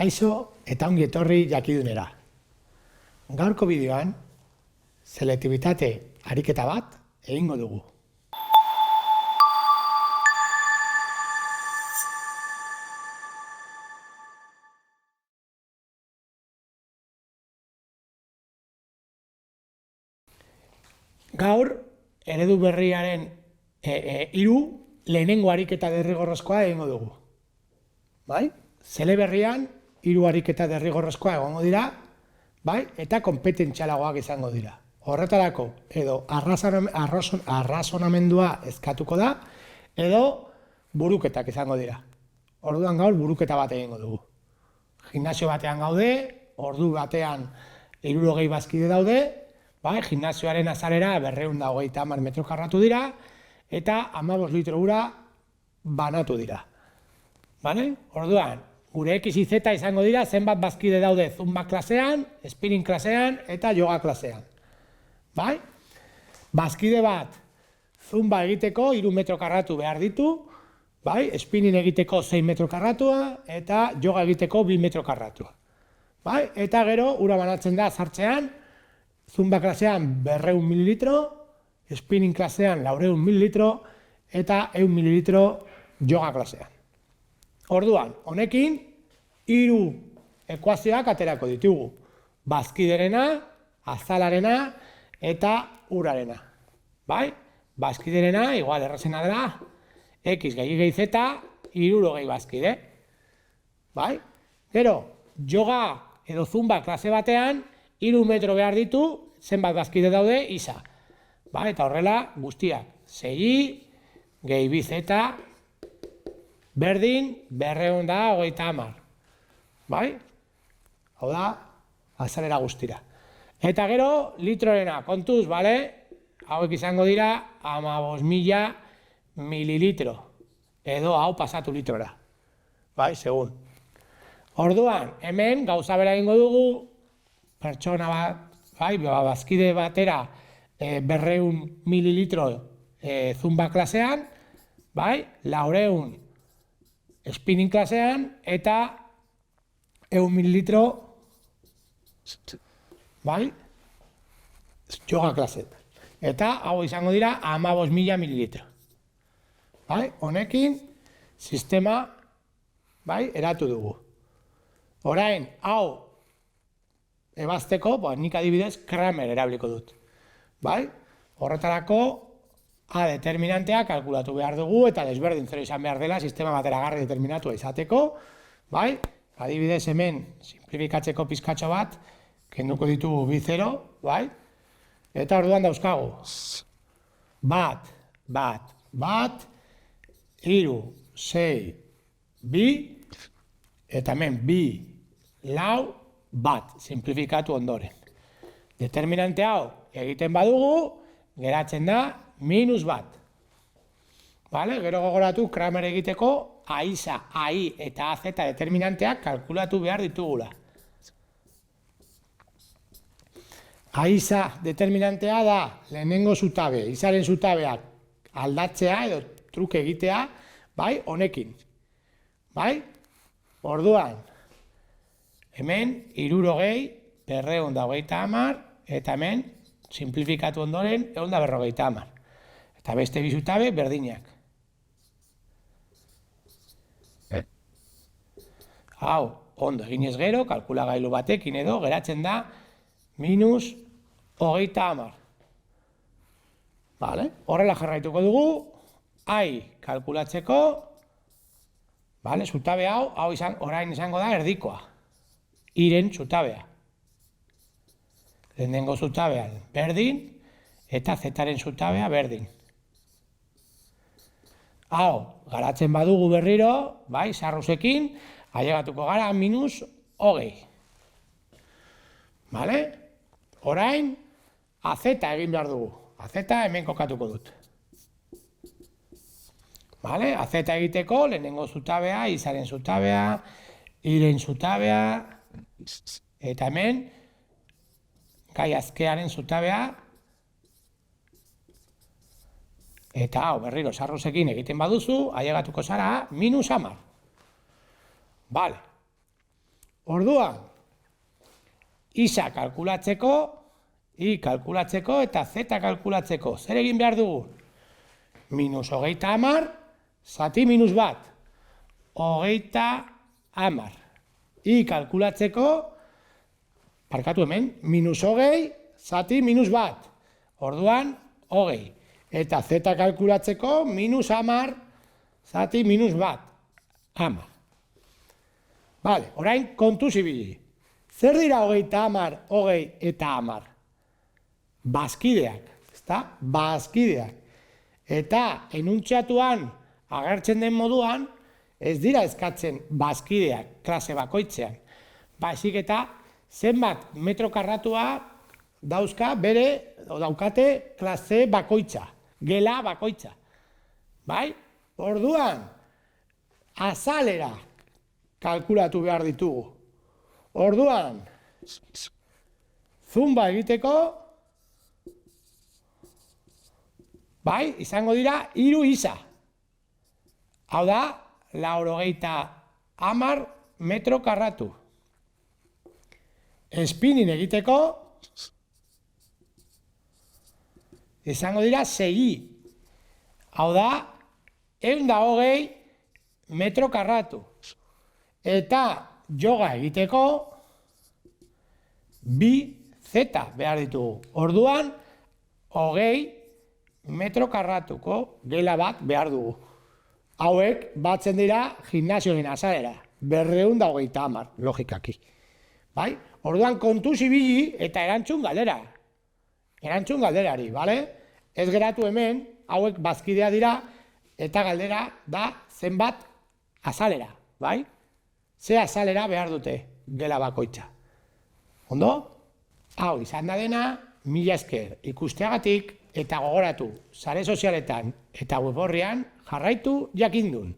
Kaixo eta ongi etorri jakidunera. Gaurko bideoan, selektibitate ariketa bat egingo dugu. Gaur, eredu berriaren 3 lehenengo ariketa derrigorrezkoa egingo dugu. Bai? Zele berrian 3 ariketa derrigorrezkoa egongo dira, bai? Eta konpetentzialagoak izango dira. Horretarako, edo arrazonamendua eskatuko da, edo buruketak izango dira. Orduan gaur buruketa bat egingo dugu. Gimnasio batean gaude, ordu batean 60 bazkide daude, bai, gimnasioaren azalera 230 metro karratu dira, eta 15 litro ura banatu dira. Vale? Orduan, gure X y Z izango dira zenbat bazkide daude zumba klasean, spinning klasean eta yoga klasean. Bai? Bazkide bat zumba egiteko 3 metro karratu behar ditu, bai? Spinning egiteko 6 metro karratua eta yoga egiteko 2 metro karratua. Bai? Eta gero ura banatzen da sartzean, zumba klasean 200 mililitro, spinning klasean 400 mililitro eta 100 mililitro yoga klasean. Orduan, honekin 3 ekuazioak aterako ditugu. Bazkiderena, azalarena eta urarena. Bai? Bazkiderena, igual errazena dela, X gehi Z, 60 bazkide. Bai? Gero, yoga edo zumba klase batean, 3 metro behar ditu, zenbat bazkide daude, isa. Ba, eta horrela guztiak, 6 gehi 2 Z, berdin 230. Bai? Hau da, azalera guztira. Eta gero, litrorena, kontuz, bale? Hauek izango dira 15.000 mililitro. Edo hau pasatu litrora. Bai, segun. Orduan, hemen gauza bera egingo dugu, pertsona bat, bai, bazkide batera 200 mililitro zumba klasean, bai, 400 spinning klasean eta 100 mililitro, bai, yoga klasean. Eta hau izango dira 15.000 mililitro. Bai, honekin sistema, bai, eratu dugu. Orain, hau ebazteko, nik adibidez Kramer erabiliko dut. Bai? Horretarako A determinantea kalkulatu behar dugu eta desberdin zero izan behar dela sistema bateragarri determinatua izateko. Bai? Adibidez hemen simplifikatzeko pizkatxo bat kenduko ditugu 2 zero, bai? Eta orduan dauzkagu. Bat, 3, 6, 2, eta hemen 2, 4, bat, simplifikatu ondoren. Determinante hau egiten badugu, geratzen da -1. Vale? Gero gogoratu Kramer egiteko AISA, AI eta AZ determinanteak kalkulatu behar ditugula. AISA determinantea da lehenengo zutabe, izaren zutabeak aldatzea edo truke egitea, bai, honekin. Bai? Orduan, hemen 60, 230, eta hemen simplifikatu ondoren 150. Eta beste bizutabe berdinak. Hau, ondo eginez gero, kalkulagailu batekin edo, geratzen da -30. Vale? Horrela jarraituko dugu, kalkulatzeko, vale? Zutabe hau orain izango da erdikoa. Iren zutabea. Lehenengo zutabean berdin, eta Z-aren zutabea berdin. Hau, garatzen badugu berriro, bai, sarrusekin, ailegatuko gara -20. Vale? Orain, AZ egin behar dugu. AZ hemen kokatuko dut. Vale? AZ egiteko, lehenengo zutabea, izaren zutabea, iren zutabea, eta hemen, gai azkearen zutabea, eta hau berriro sarrusekin egiten baduzu, ailegatuko zara -10. Vale. Orduan, isa kalkulatzeko, i kalkulatzeko eta zeta kalkulatzeko. Zer egin behar dugu? Minus hogeita hamar, zati minus bat. Hogeita hamar. I kalkulatzeko, parkatu hemen, minus hogei, zati minus bat. Orduan, hogei. Eta zeta kalkulatzeko, minus hamar, zati minus bat. Hamar. Bale, orain kontuz ibili. Zer dira hogeita hamar, hogei eta hamar? Bazkideak, ezta? Bazkideak. Eta enuntziatuan agertzen den moduan, ez dira eskatzen bazkideak klase bakoitzean. Baizik eta zenbat metro karratua daukate klase bakoitza, gela bakoitza. Bai? Orduan, azalera kalkulatu behar ditugu. Orduan, zumba egiteko, bai, izango dira 3 isa. Hau da, 90 metro karratu. Spinning egiteko, izango dira 6. Hau da, 120 metro karratu. Eta yoga egiteko 2 zeta behar ditugu. Orduan, 20 metro karratuko gela bat behar dugu. Hauek batzen dira gimnasioen azalera. 230, logikaki. Bai? Orduan kontuz ibili eta erantzun galdera. Erantzun galderari, bale? Ez geratu hemen, hauek bazkidea dira, eta galdera da zenbat azalera, bai? Ze azalera behar dute gela bakoitza. Ondo? Hau izan da dena, mila esker ikusteagatik eta gogoratu, sare sozialetan eta web orrian jarraitu jakindun.